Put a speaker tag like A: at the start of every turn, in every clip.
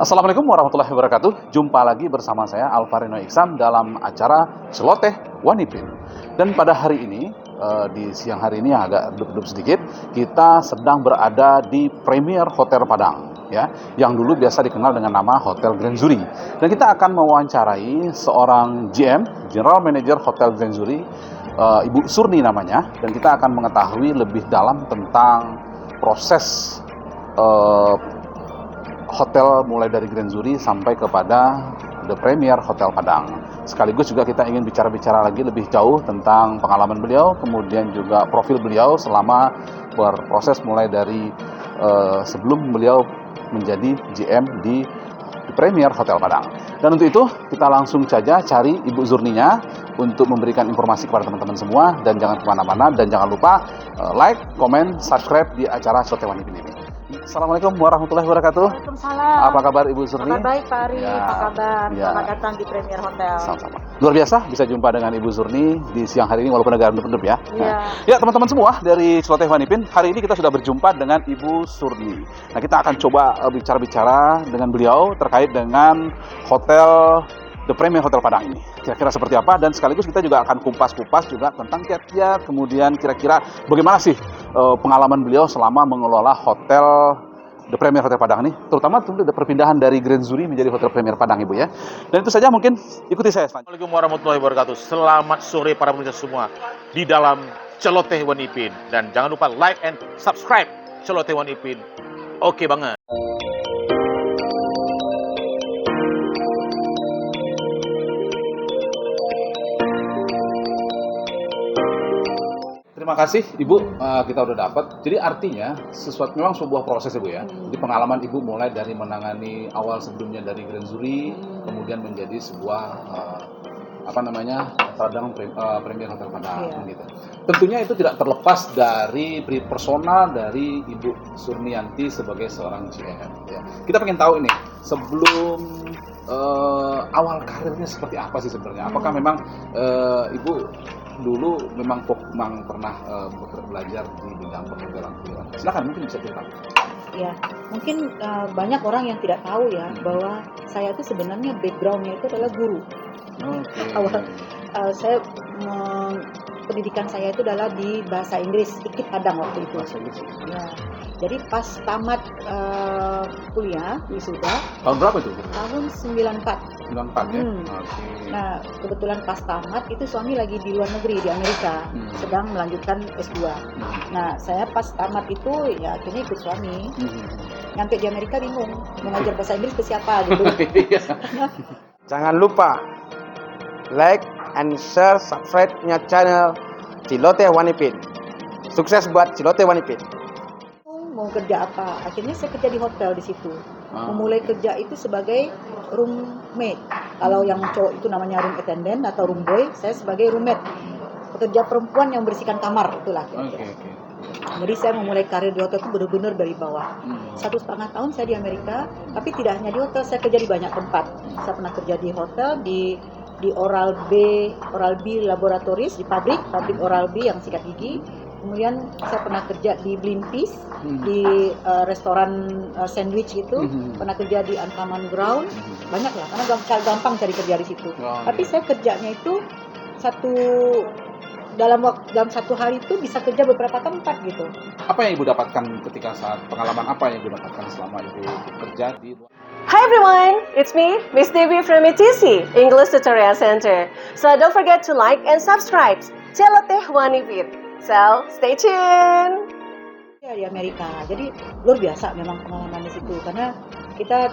A: Assalamualaikum warahmatullahi wabarakatuh. Jumpa lagi bersama saya Alvarino Iksan dalam acara Celoteh Wanipin. Dan pada hari ini, di siang hari ini yang agak redup sedikit, kita sedang berada di Premier Hotel Padang, ya, yang dulu biasa dikenal dengan nama Hotel Grand Zuri. Dan kita akan mewawancarai seorang GM, General Manager Hotel Grand Zuri, Ibu Surni namanya, dan kita akan mengetahui lebih dalam tentang proses hotel mulai dari Grand Zuri sampai kepada The Premier Hotel Padang. Sekaligus juga kita ingin bicara-bicara lagi lebih jauh tentang pengalaman beliau, kemudian juga profil beliau selama berproses mulai dari sebelum beliau menjadi GM di The Premier Hotel Padang. Dan untuk itu kita langsung saja cari Ibu Zurninya untuk memberikan informasi kepada teman-teman semua, dan jangan kemana-mana, dan jangan lupa like, komen, subscribe di acara Celoteh Wanipin ini. Assalamualaikum warahmatullahi wabarakatuh.
B: Waalaikumsalam.
A: Apa kabar Ibu Surni?
B: Kabar baik Pak Ari,
A: Ya.
B: apa kabar?
A: Ya.
B: Selamat datang di Premier Hotel.
A: Sama-sama. Luar biasa bisa jumpa dengan Ibu Surni di siang hari ini walaupun agak redup ya.
B: Iya.
A: Ya teman-teman semua dari Celoteh Wanipin, hari ini kita sudah berjumpa dengan Ibu Surni. Nah, kita akan coba bicara-bicara dengan beliau terkait dengan hotel The Premier Hotel Padang ini. Kira-kira seperti apa, dan sekaligus kita juga akan kupas-kupas juga tentang kiat-kiat, kemudian kira-kira bagaimana sih pengalaman beliau selama mengelola hotel The Premier Hotel Padang ini, terutama tentu perpindahan dari Grand Zuri menjadi Hotel Premier Padang, Ibu ya. Dan itu saja, mungkin ikuti saya selanjutnya.
C: Assalamualaikum warahmatullahi wabarakatuh. Selamat sore para pemirsa semua di dalam Celoteh Wanipin, dan jangan lupa like and subscribe Celoteh Wanipin. Oke banget.
A: Terima kasih Ibu, kita udah dapat. Jadi artinya sesuatu memang sebuah proses Ibu ya. Jadi pengalaman Ibu mulai dari menangani awal sebelumnya dari Grand Zuri, kemudian menjadi sebuah Padang Premier Hotel Padang gitu. Tentunya itu tidak terlepas dari personal dari Ibu Surnianti sebagai seorang GM. Ya. Kita pengen tahu ini sebelum awal karirnya seperti apa sih sebenarnya? Apakah memang Ibu dulu memang pernah belajar di bidang perhotelan? Silakan, mungkin bisa cerita.
B: Ya, mungkin banyak orang yang tidak tahu ya bahwa saya itu sebenarnya backgroundnya itu adalah guru. Awal saya pendidikan saya itu adalah di bahasa Inggris, IKIP Padang waktu itu.
A: Bahasa Inggris.
B: Ya. Jadi pas tamat kuliah wisuda
A: Tahun berapa itu?
B: tahun 94.
A: 94 ya.
B: Oke. Nah, kebetulan pas tamat itu suami lagi di luar negeri di Amerika, sedang melanjutkan S2. Nah, saya pas tamat itu ya akhirnya ikut suami. Nyampe di Amerika bingung mau ngajar bahasa Inggris ke siapa gitu.
D: Jangan lupa like and share, subscribe-nya channel Celoteh Wanipin. Sukses buat Celoteh Wanipin.
B: Mau kerja apa? Akhirnya saya kerja di hotel di situ. Memulai kerja itu sebagai roommate. Kalau yang cowok itu namanya room attendant atau room boy, saya sebagai roommate. Pekerja perempuan yang bersihkan kamar itulah kira-kira. Jadi saya memulai karir di hotel itu benar-benar dari bawah. 1,5 tahun saya di Amerika, tapi tidak hanya di hotel, saya kerja di banyak tempat. Saya pernah kerja di hotel, di Oral B Laboratories, di pabrik Oral B yang sikat gigi. Kemudian saya pernah kerja di Blimpis, di restoran sandwich gitu. Pernah kerja di Uncommon Ground, banyak lah, karena gampang cari kerja di situ. Tapi saya kerjanya itu dalam satu hari itu bisa kerja beberapa tempat gitu.
A: Apa yang Ibu dapatkan ketika saat pengalaman apa yang Ibu dapatkan selama Ibu bekerja di
E: Hi everyone, it's me, Miss Devi from ETC, English Tutorial Center. So don't forget to like and subscribe Celoteh Wanipin. So stay tuned.
B: Ya, di Amerika, jadi luar biasa memang pengalaman di situ karena kita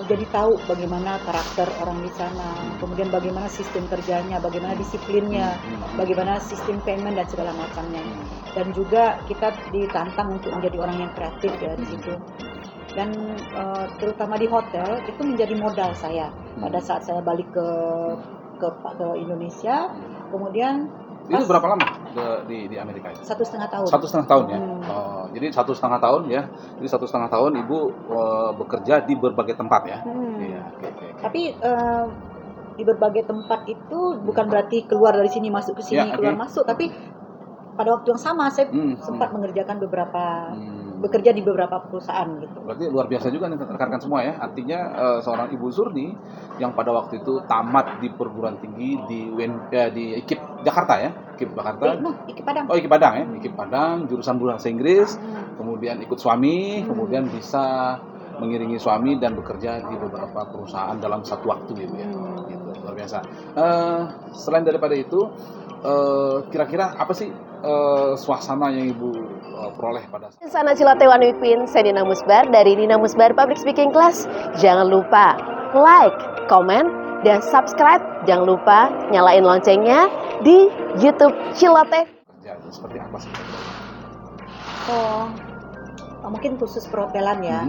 B: jadi tahu bagaimana karakter orang di sana, kemudian bagaimana sistem kerjanya, bagaimana disiplinnya, bagaimana sistem payment dan segala macamnya. Dan juga kita ditantang untuk menjadi orang yang kreatif ya di situ. Dan terutama di hotel itu menjadi modal saya pada saat saya balik ke Indonesia. Kemudian
A: itu berapa lama di Amerika itu?
B: 1,5 tahun.
A: 1,5 tahun ya. Jadi 1,5 tahun ya. Jadi 1,5 tahun Ibu bekerja di berbagai tempat ya. Iya. Okay.
B: Tapi di berbagai tempat itu bukan berarti keluar dari sini masuk ke sini,
A: Ya,
B: keluar
A: oke.
B: masuk, tapi pada waktu yang sama saya sempat mengerjakan bekerja di beberapa perusahaan gitu.
A: Berarti luar biasa juga nih rekan-rekan semua ya. Artinya seorang Ibu Surni yang pada waktu itu tamat di perguruan tinggi di IKIP Jakarta ya, IKIP Jakarta.
B: IKIP Padang.
A: Oh, IKIP Padang ya, IKIP Padang, jurusan bahasa Inggris, kemudian ikut suami, kemudian bisa mengiringi suami dan bekerja di beberapa perusahaan dalam satu waktu gitu ya. Gitu, luar biasa. Selain daripada itu, kira-kira apa sih suasana yang Ibu peroleh pada saat
E: Sana Cilote One Wipin, saya Nina Musbar dari Nina Musbar Public Speaking Class. Jangan lupa like, comment, dan subscribe. Jangan lupa nyalain loncengnya di YouTube Cilote.
A: kerja seperti apa sih?
B: Mungkin khusus perhotelan ya,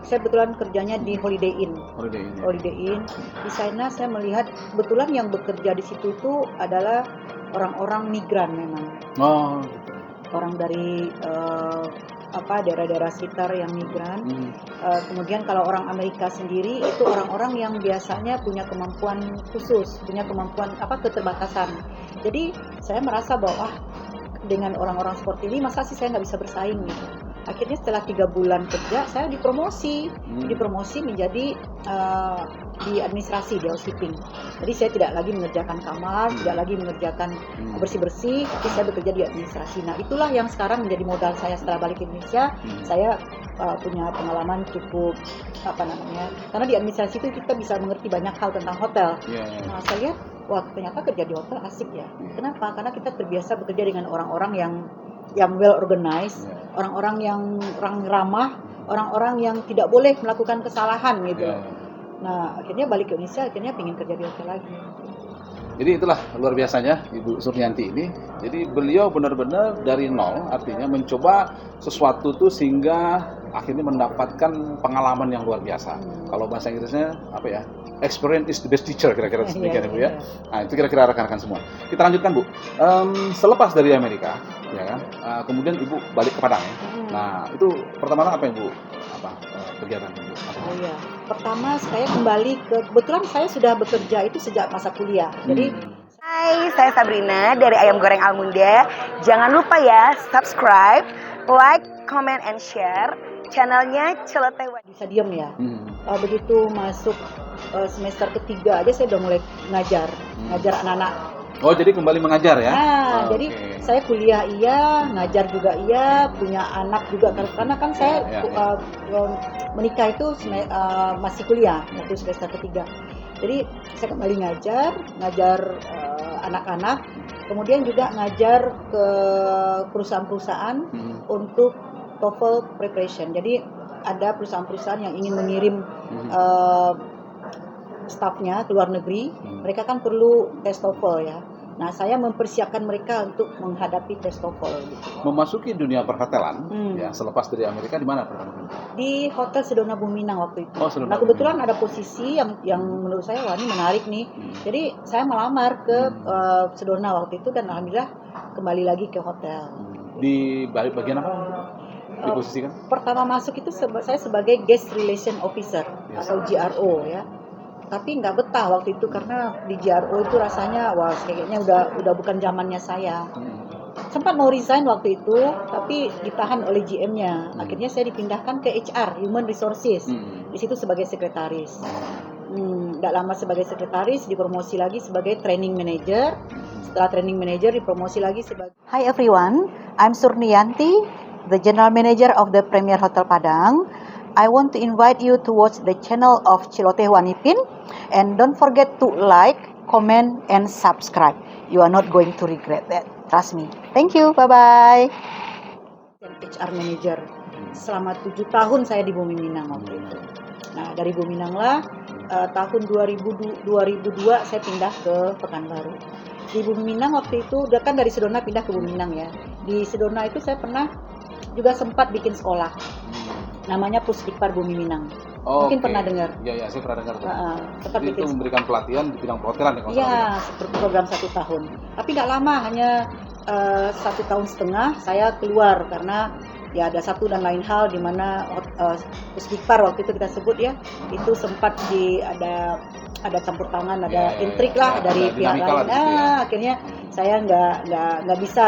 B: saya kebetulan kerjanya di Holiday Inn.
A: Holiday ini.
B: Holiday Inn. Di sana saya melihat kebetulan yang bekerja di situ tuh adalah orang-orang migran memang.
A: Oh, gitu.
B: Orang dari daerah-daerah sekitar yang migran. Kemudian kalau orang Amerika sendiri itu orang-orang yang biasanya punya kemampuan khusus, punya kemampuan keterbatasan. Jadi saya merasa bahwa dengan orang-orang seperti ini masa sih saya nggak bisa bersaing gitu. Akhirnya setelah 3 bulan kerja saya dipromosi menjadi di administrasi, di housekeeping. Jadi saya tidak lagi mengerjakan kamar, tidak lagi mengerjakan bersih-bersih, tapi saya bekerja di administrasi. Nah itulah yang sekarang menjadi modal saya setelah balik ke Indonesia. Saya punya pengalaman cukup karena di administrasi itu kita bisa mengerti banyak hal tentang hotel. Nah saya lihat wah ternyata kerja di hotel asik ya. Kenapa? Karena kita terbiasa bekerja dengan orang-orang yang well organized, orang-orang yang ramah, orang-orang yang tidak boleh melakukan kesalahan gitu. Nah akhirnya balik ke Indonesia, akhirnya pengen kerja di hotel lagi.
A: Jadi itulah luar biasanya Ibu Surnianti ini. Jadi beliau benar-benar dari nol, artinya mencoba sesuatu tuh sehingga akhirnya mendapatkan pengalaman yang luar biasa. Kalau bahasa Inggrisnya apa ya? Experience is the best teacher, kira-kira demikian Bu ya. Nah itu kira-kira rekan-rekan semua. Kita lanjutkan Bu. Selepas dari Amerika, ya kan? Kemudian Ibu balik ke Padang ya. Nah itu pertama apa yang Bu kegiatan Bu?
B: Oh iya. Pertama saya kembali kebetulan saya sudah bekerja itu sejak masa kuliah. Jadi
F: Hai, saya Sabrina dari Ayam Goreng Almunda. Jangan lupa ya subscribe, like, comment, and share channelnya Cilote One.
B: bisa diem ya. Begitu masuk semester ketiga aja saya udah mulai ngajar anak-anak.
A: Oh jadi kembali mengajar ya?
B: Jadi saya kuliah iya, ngajar juga iya, punya anak juga karena kan saya menikah itu masih kuliah waktu semester ketiga. Jadi saya kembali ngajar anak-anak, kemudian juga ngajar ke perusahaan-perusahaan untuk TOEFL preparation. Jadi ada perusahaan-perusahaan yang ingin mengirim stafnya ke luar negeri, mereka kan perlu tes TOEFL ya. Nah, saya mempersiapkan mereka untuk menghadapi tes TOEFL. Gitu.
A: Memasuki dunia perhotelan, ya selepas dari Amerika di mana pertama?
B: Di Hotel Sedona Buminang waktu itu.
A: Oh, Sedona
B: nah, kebetulan ada posisi yang menurut saya wah ini menarik nih. Jadi saya melamar ke Sedona waktu itu dan alhamdulillah kembali lagi ke hotel.
A: Di bagian apa? Diposisikan?
B: Pertama masuk itu saya sebagai Guest Relation Officer atau GRO ya. Tapi nggak betah waktu itu karena di GRO itu rasanya wah kayaknya udah bukan zamannya saya. Sempat mau resign waktu itu tapi ditahan oleh GM-nya. Akhirnya saya dipindahkan ke HR, Human Resources. Di situ sebagai sekretaris. Nggak lama sebagai sekretaris dipromosi lagi sebagai training manager. Setelah training manager dipromosi lagi sebagai Hi everyone, I'm Surnianti, the General Manager of the Premier Hotel Padang. I want to invite you to watch the channel of Cilote One Wipin and don't forget to like, comment, and subscribe. You are not going to regret that. Trust me. Thank you. Bye-bye. HR Manager. Selama 7 tahun saya di Bumi Minang waktu itu. Nah, dari Bumi Minang lah, tahun 2002 saya pindah ke Pekanbaru. Di Bumi Minang waktu itu, udah kan dari Sedona pindah ke Bumi Minang ya. Di Sedona itu saya pernah juga sempat bikin sekolah. Namanya Pusdikpar Bumi Minang. Mungkin pernah dengar.
A: Iya, saya pernah dengar.
B: Jadi
A: itu memberikan pelatihan di bidang perhotelan ya?
B: Iya, seperti program 1 tahun. Tapi nggak lama, hanya 1 tahun setengah saya keluar karena ya ada satu dan lain hal di mana Pusdikpar waktu itu kita sebut ya, itu sempat ada ada campur tangan, ada
A: Ya,
B: intrik lah
A: ya,
B: dari
A: ada
B: pihak
A: dinamika lah
B: lain.
A: di situ ya.
B: Akhirnya saya nggak bisa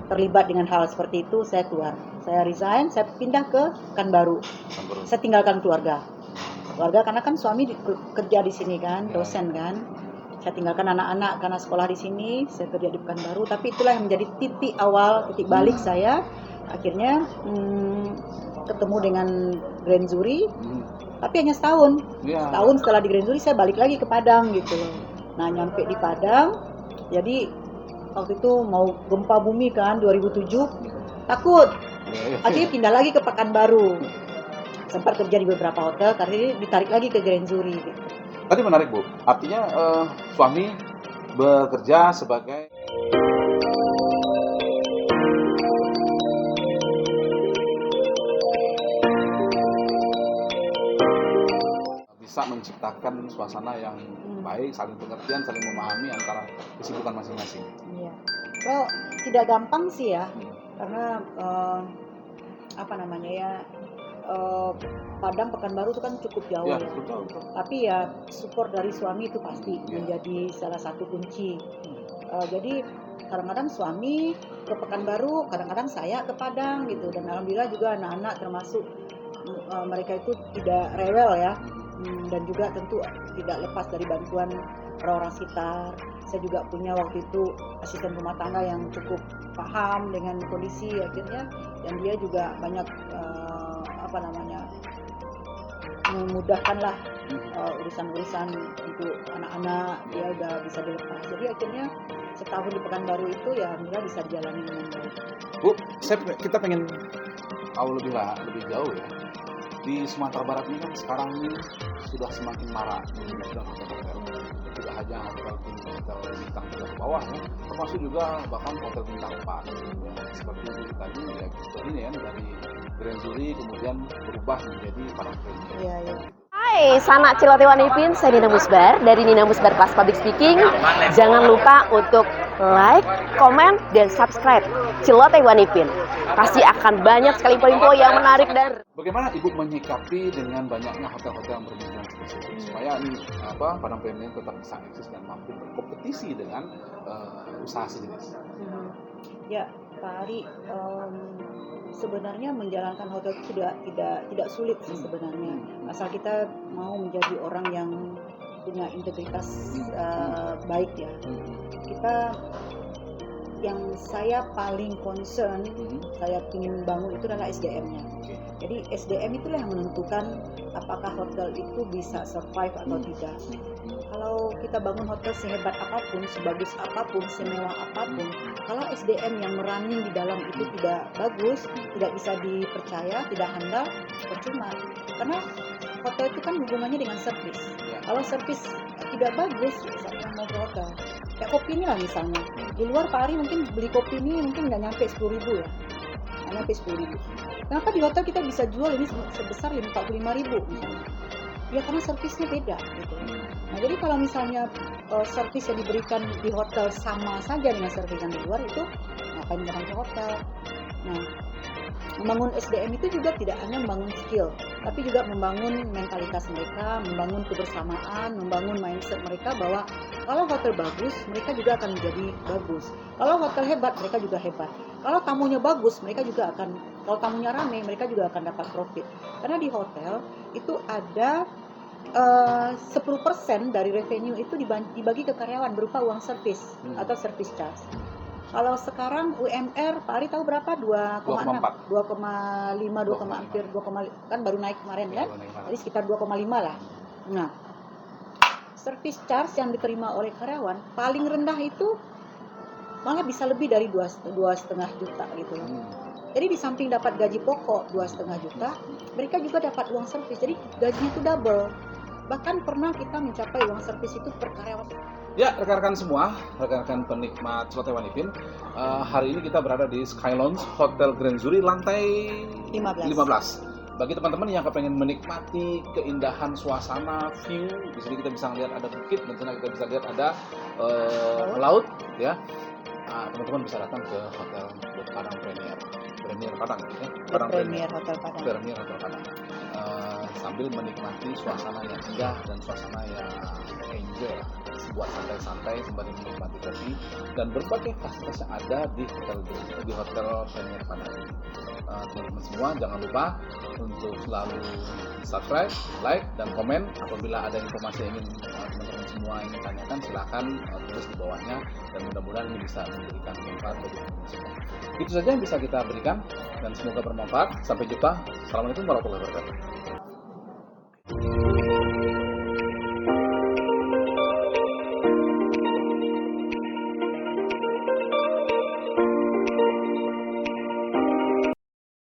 B: terlibat dengan hal seperti itu. Saya keluar, saya resign, saya pindah ke Pekanbaru. Saya tinggalkan keluarga karena kan suami kerja di sini kan, dosen kan. Saya tinggalkan anak-anak karena sekolah di sini, saya kerja di Pekanbaru. Tapi itulah yang menjadi titik balik saya. Akhirnya ketemu dengan Grand Zuri, tapi hanya setahun.
A: Iya.
B: Setahun setelah di Grand Zuri saya balik lagi ke Padang gitu loh. Nah, nyampe di Padang, jadi waktu itu mau gempa bumi kan 2007, takut. Akhirnya pindah lagi ke Pekanbaru. Sempat kerja di beberapa hotel, karena ini ditarik lagi ke Grand Zuri gitu.
A: Tadi menarik Bu, artinya suami bekerja sebagai bisa menciptakan suasana yang baik, saling pengertian, saling memahami antara kesibukan masing-masing.
B: Iya. Well, tidak gampang sih ya, karena Padang Pekanbaru itu kan cukup jauh
A: Ya,
B: ya.
A: betul.
B: Tapi ya support dari suami itu pasti menjadi salah satu kunci. Jadi kadang-kadang suami ke Pekanbaru, kadang-kadang saya ke Padang gitu. Dan alhamdulillah juga anak-anak termasuk mereka itu tidak rewel ya. Dan juga tentu tidak lepas dari bantuan orang-orang sekitar. Saya juga punya waktu itu asisten rumah tangga yang cukup paham dengan kondisi akhirnya, dan dia juga banyak memudahkan lah urusan-urusan untuk anak-anak, dia udah bisa dilepas. Jadi akhirnya setahun di Pekanbaru itu ya alhamdulillah bisa dijalani dengan baik.
A: Bu, kita pengen tahu lebih jauh ya. Di Sumatera Barat ini kan sekarang ini sudah semakin marak sudah hotel-hotel. Tidak hanya hotel bintang 3 ke bawah ya, termasuk juga bahkan hotel bintang 4. Seperti tadi ya, ini ya dari Grand Zuri kemudian berubah menjadi Padang Premier.
B: Iya, iya.
E: Hai, sanak Cilote Wanipin, saya Nina Musbar dari Nina Musbar Kelas Public Speaking. Jangan lupa untuk like, komen, dan subscribe Cilote Wanipin. Pasti akan banyak sekali info yang menarik dan...
A: Bagaimana Ibu menyikapi dengan banyaknya hotel-hotel yang bermunculan seperti itu supaya Padang Premier tetap bisa eksis dan mampu berkompetisi dengan usaha sejenis?
B: Ya, Pak Ari, sebenarnya menjalankan hotel itu tidak sulit sih sebenarnya, asal kita mau menjadi orang yang punya integritas baik ya. Yang saya paling concern, saya ingin bangun itu adalah SDM-nya. Jadi SDM itulah yang menentukan apakah hotel itu bisa survive atau tidak. Kalau kita bangun hotel sehebat apapun, sebagus apapun, semewah apapun, kalau SDM yang merunning di dalam itu tidak bagus, tidak bisa dipercaya, tidak handal, percuma. Karena hotel itu kan hubungannya dengan servis. Kalau servis tidak bagus, siapa mau ke hotel? Kayak kopi ini lah misalnya. Di luar Pak Ari mungkin beli kopi ini mungkin nggak nyampe 10.000 ya. Nggak nyampe 10.000. Kenapa di hotel kita bisa jual ini sebesar 45.000 misalnya? Ya karena servisnya beda gitu. Nah jadi kalau misalnya servis yang diberikan di hotel sama saja dengan servis yang di luar, itu ngapain orang ke hotel? Nah, membangun SDM itu juga tidak hanya membangun skill, tapi juga membangun mentalitas mereka, membangun kebersamaan, membangun mindset mereka bahwa kalau hotel bagus, mereka juga akan menjadi bagus. Kalau hotel hebat, mereka juga hebat. Kalau tamunya bagus, mereka juga akan, kalau tamunya ramai, mereka juga akan dapat profit. Karena di hotel itu ada 10% dari revenue itu dibagi ke karyawan berupa uang servis atau service charge. Kalau sekarang UMR, Pak Ari tahu berapa? 2,6, 2,5, hampir 2, kan baru naik kemarin kan? Jadi sekitar 2,5 lah. Nah, service charge yang diterima oleh karyawan paling rendah itu malah bisa lebih dari 2,5 juta gitu loh. Jadi di samping dapat gaji pokok 2,5 juta, mereka juga dapat uang servis. Jadi gajinya itu double. Bahkan pernah kita mencapai uang servis itu per karyawan.
A: Ya, rekan-rekan semua, rekan-rekan penikmat Cilote Wanipin, hari ini kita berada di Sky Lounge Hotel Grand Zuri lantai 15. Bagi teman-teman yang kepengen menikmati keindahan suasana, view, di sini kita bisa melihat ada bukit, dan sana kita bisa lihat ada laut, ya. Teman-teman bisa datang ke Hotel Padang Premier Padang, ya.
B: Premier Hotel Padang.
A: Premier Hotel Padang. sambil menikmati suasana yang indah dan suasana yang enjoy, buat santai-santai sembari menikmati kopi dan berbagai fasilitas yang ada di hotel Premier Padang. Teman-teman semua jangan lupa untuk selalu subscribe, like, dan komen. Apabila ada informasi yang ingin teman-teman semua ingin tanyakan, silahkan tulis di bawahnya, dan mudah-mudahan ini bisa memberikan manfaat bagi teman-teman semua. Itu saja yang bisa kita berikan dan semoga bermanfaat. Sampai jumpa. Assalamualaikum warahmatullahi wabarakatuh.